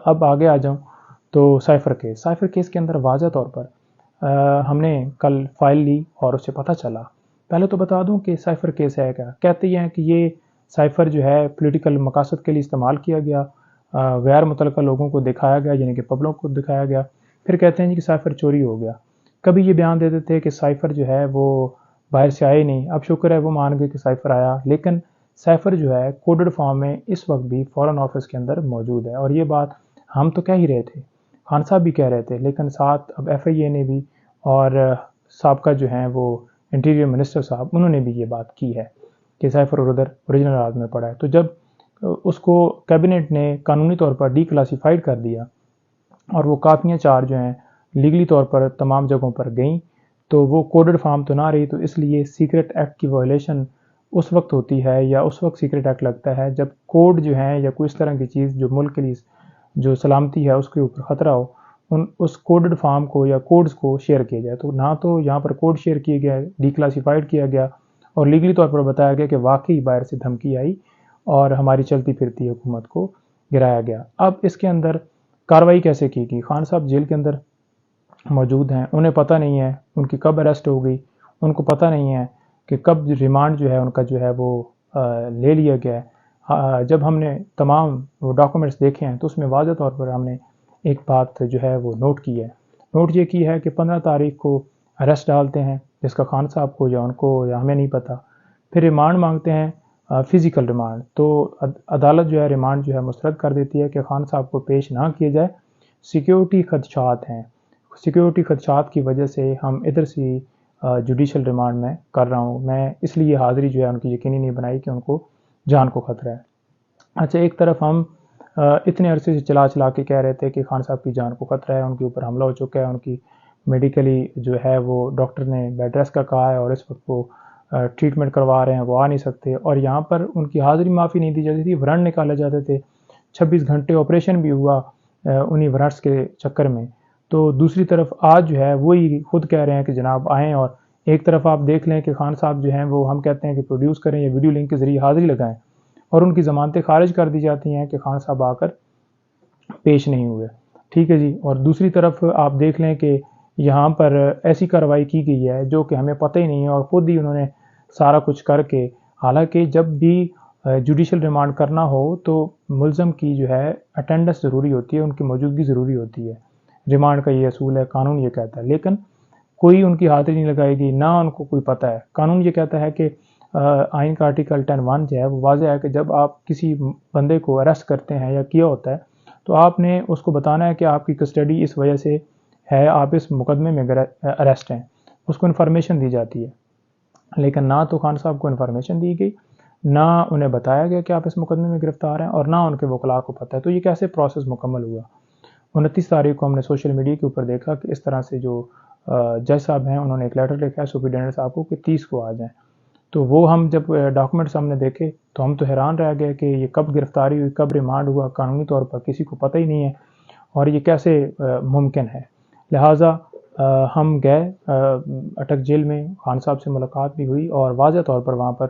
اب آگے آ جاؤں تو سائفر کیس کے اندر واضح طور پر ہم نے کل فائل لی اور اس سے پتہ چلا. پہلے تو بتا دوں کہ سائفر کیس ہے کیا. کہتے ہیں کہ یہ سائفر جو ہے پولیٹیکل مقاصد کے لیے استعمال کیا گیا، غیر متعلقہ لوگوں کو دکھایا گیا، یعنی کہ پبلک کو دکھایا گیا. پھر کہتے ہیں کہ سائفر چوری ہو گیا. کبھی یہ بیان دیتے تھے کہ سائفر جو ہے وہ باہر سے آئے نہیں. اب شکر ہے وہ مان گئے کہ سائفر آیا، لیکن سائفر جو ہے کوڈڈ فارم میں اس وقت بھی فارن آفس کے اندر موجود ہے. اور یہ بات ہم تو کہہ ہی رہے تھے، خان صاحب بھی کہہ رہے تھے، لیکن ساتھ اب ایف آئی اے نے بھی اور سابقہ جو ہیں وہ انٹیریئر منسٹر صاحب، انہوں نے بھی یہ بات کی ہے کہ سائفر اور ادھر اوریجنل راز میں پڑا ہے. تو جب اس کو کیبنٹ نے قانونی طور پر ڈی کلاسیفائڈ کر دیا اور وہ کاپیاں 4 جو ہیں لیگلی طور پر تمام جگہوں پر گئیں، تو وہ کوڈڈ فارم تو نہ رہی. تو اس لیے سیکرٹ ایکٹ کی وائلیشن اس وقت ہوتی ہے یا اس وقت سیکرٹ ایکٹ لگتا ہے جب کوڈ جو ہیں یا کوئی اس طرح کی چیز جو ملک کے لیے جو سلامتی ہے اس کے اوپر خطرہ ہو، اس کوڈڈ فارم کو یا کوڈز کو شیئر کیا جائے. تو نہ تو یہاں پر کوڈ شیئر کیا گیا، ڈی کلاسیفائڈ کیا گیا اور لیگلی طور پر بتایا گیا کہ واقعی باہر سے دھمکی آئی اور ہماری چلتی پھرتی حکومت کو گرایا گیا. اب اس کے اندر کارروائی کیسے کی گئی؟ خان صاحب جیل کے اندر موجود ہیں، انہیں پتہ نہیں ہے ان کی کب اریسٹ ہو گئی، ان کو پتہ نہیں ہے کہ کب ریمانڈ جو ہے ان کا جو ہے وہ لے لیا گیا ہے. جب ہم نے تمام وہ ڈاکومنٹس دیکھے ہیں تو اس میں واضح طور پر ہم نے ایک بات جو ہے وہ نوٹ کی ہے. نوٹ یہ کی ہے کہ 15 تاریخ کو اریسٹ ڈالتے ہیں جس کا خان صاحب کو یا ان کو یا ہمیں نہیں پتہ. پھر ریمانڈ مانگتے ہیں، فزیکل ریمانڈ. تو عدالت جو ہے ریمانڈ جو ہے مسترد کر دیتی ہے کہ خان صاحب کو پیش نہ کیے جائے، سیکیورٹی خدشات ہیں، سیکیورٹی خدشات کی وجہ سے ہم ادھر سے جوڈیشل ریمانڈ میں کر رہا ہوں. میں اس لیے حاضری جو ہے ان کی یقینی نہیں بنائی کہ ان کو جان کو خطرہ ہے. اچھا، ایک طرف ہم اتنے عرصے سے چلا کے کہہ رہے تھے کہ خان صاحب کی جان کو خطرہ ہے، ان کے اوپر حملہ ہو چکا ہے، ان کی میڈیکلی جو ہے وہ ڈاکٹر نے بیڈ ریسٹ کا کہا ہے اور اس وقت وہ ٹریٹمنٹ کروا رہے ہیں، وہ آ نہیں سکتے. اور یہاں پر ان کی حاضری معافی نہیں دی جاتی تھی، وارنٹ نکالے جاتے تھے. 26 گھنٹے آپریشن بھی ہوا انہی وارنٹس کے چکر میں. تو دوسری طرف آج جو ہے وہی خود کہہ رہے ہیں کہ جناب آئیں. اور ایک طرف آپ دیکھ لیں کہ خان صاحب جو ہیں وہ ہم کہتے ہیں کہ پروڈیوس کریں یا ویڈیو لنک کے ذریعے حاضری لگائیں اور ان کی ضمانتیں خارج کر دی جاتی ہیں کہ خان صاحب آ کر پیش نہیں ہوئے. ٹھیک ہے جی. اور دوسری طرف آپ دیکھ لیں کہ یہاں پر ایسی کارروائی کی گئی ہے جو کہ ہمیں پتہ ہی نہیں ہے اور خود ہی انہوں نے سارا کچھ کر کے، حالانکہ جب بھی جوڈیشل ریمانڈ کرنا ہو تو ملزم کی جو ہے اٹینڈنس ضروری ہوتی ہے، ان کی موجودگی ضروری ہوتی ہے. ریمانڈ کا یہ اصول ہے، قانون یہ کہتا ہے، لیکن کوئی ان کی حاضری نہیں لگائے گی، نہ ان کو کوئی پتہ ہے. قانون یہ کہتا ہے کہ آئین کا آرٹیکل 10(1) جو ہے وہ واضح ہے کہ جب آپ کسی بندے کو اریسٹ کرتے ہیں یا کیا ہوتا ہے تو آپ نے اس کو بتانا ہے کہ آپ کی کسٹڈی اس وجہ سے ہے، آپ اس مقدمے میں اریسٹ ہیں، اس کو انفارمیشن دی جاتی ہے. لیکن نہ تو خان صاحب کو انفارمیشن دی گئی، نہ انہیں بتایا گیا کہ آپ اس مقدمے میں گرفتار ہیں، اور نہ ان کے وکلاء کو پتہ ہے. تو یہ کیسے پروسیس مکمل ہوا؟ 29 تاریخ کو ہم نے سوشل میڈیا کے اوپر دیکھا کہ اس طرح سے جو جج صاحب ہیں انہوں نے ایک لیٹر لکھا ہے سپرنٹینڈنٹ صاحب کو کہ 30 کو آ جائیں. تو وہ ہم جب ڈاکومنٹس ہم نے دیکھے تو ہم تو حیران رہ گئے کہ یہ کب گرفتاری ہوئی، کب ریمانڈ ہوا، قانونی طور پر کسی کو پتہ ہی نہیں ہے اور یہ کیسے ممکن ہے. لہٰذا ہم گئے اٹک جیل میں، خان صاحب سے ملاقات بھی ہوئی اور واضح طور پر وہاں پر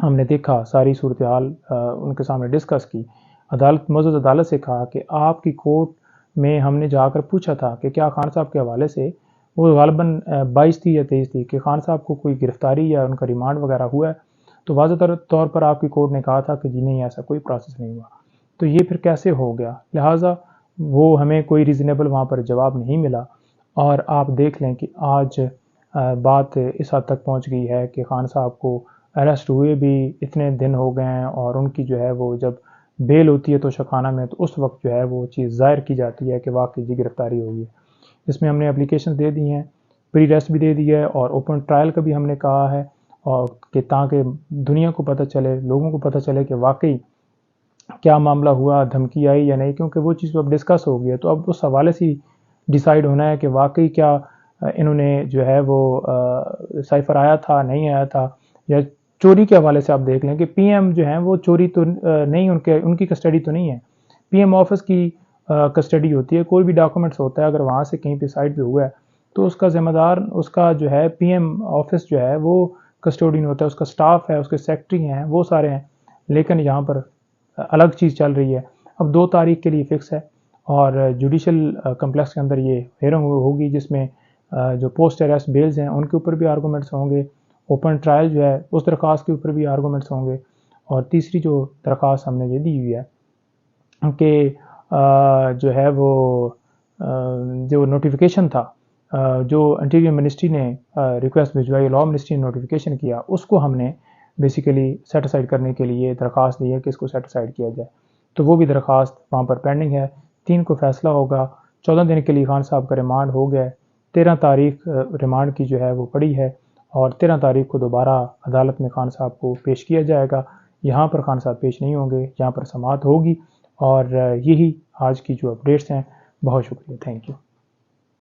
ہم نے دیکھا، ساری صورتحال ان کے سامنے ڈسکس کی. معزز عدالت سے کہا کہ آپ کی کورٹ میں ہم نے جا کر پوچھا تھا کہ کیا خان صاحب کے حوالے سے، وہ غالباً 22 تھی یا 23 تھی، کہ خان صاحب کو کوئی گرفتاری یا ان کا ریمانڈ وغیرہ ہوا ہے؟ تو واضح طور پر آپ کی کورٹ نے کہا تھا کہ جی نہیں، ایسا کوئی پروسیس نہیں ہوا. تو یہ پھر کیسے ہو گیا؟ لہٰذا وہ ہمیں کوئی ریزنیبل وہاں پر جواب نہیں ملا. اور آپ دیکھ لیں کہ آج بات اس حد تک پہنچ گئی ہے کہ خان صاحب کو اریسٹ ہوئے بھی اتنے دن ہو گئے ہیں اور ان کی جو ہے وہ جب بیل ہوتی ہے تو شخانہ میں، تو اس وقت جو ہے وہ چیز ظاہر کی جاتی ہے کہ واقعی جی گرفتاری ہوگی. اس میں ہم نے اپلیکیشن دے دی ہیں، پری ریسٹ بھی دے دی ہے اور اوپن ٹرائل کا بھی ہم نے کہا ہے، اور کہ تاکہ دنیا کو پتہ چلے، لوگوں کو پتہ چلے کہ واقعی کیا معاملہ ہوا، دھمکی آئی یا نہیں. کیونکہ وہ چیز اب ڈسکس ہو گئی ہے تو اب اس حوالے سے ڈیسائیڈ ہونا ہے کہ واقعی کیا انہوں نے جو ہے وہ سائفر آیا تھا، نہیں آیا تھا. یا چوری کے حوالے سے آپ دیکھ لیں کہ پی ایم جو ہیں وہ چوری تو نہیں، ان کی کسٹڈی تو نہیں ہے، پی ایم آفس کی کسٹڈی ہوتی ہے. کوئی بھی ڈاکومنٹس ہوتا ہے اگر وہاں سے کہیں پہ سائٹ پہ ہوا ہے تو اس کا ذمہ دار اس کا جو ہے پی ایم آفس جو ہے وہ کسٹوڈین ہوتا ہے، اس کا سٹاف ہے، اس کے سیکٹری ہیں، وہ سارے ہیں. لیکن یہاں پر الگ چیز چل رہی ہے. اب 2 تاریخ کے لیے فکس ہے اور جوڈیشل کمپلیکس کے اندر یہ ہیئرنگ ہوگی، جس میں جو پوسٹ اریسٹ بیلز ہیں ان کے اوپر بھی آرگومنٹس ہوں گے، اوپن ٹرائل جو ہے اس درخواست کے اوپر بھی آرگومنٹس ہوں گے، اور تیسری جو درخواست ہم نے یہ دی ہوئی ہے کہ جو ہے وہ جو نوٹیفیکیشن تھا جو انٹیریئر منسٹری نے ریکویسٹ بھجوائی، لاء منسٹری نے نوٹیفیکیشن کیا، اس کو ہم نے بیسیکلی سیٹ اسائڈ کرنے کے لیے درخواست دی ہے کہ اس کو سیٹ اسائڈ کیا جائے، تو وہ بھی درخواست وہاں پر پینڈنگ ہے۔ 3 کو فیصلہ ہوگا، 14 دن کے لیے خان صاحب کا ریمانڈ ہو گیا ہے، 13 تاریخ ریمانڈ کی جو ہے وہ پڑی ہے، اور 13 تاریخ کو دوبارہ عدالت میں خان صاحب کو پیش کیا جائے گا۔ یہاں پر خان صاحب پیش نہیں ہوں گے، یہاں پر سماعت ہوگی، اور یہی آج کی جو اپڈیٹس ہیں۔ بہت شکریہ، تھینک یو۔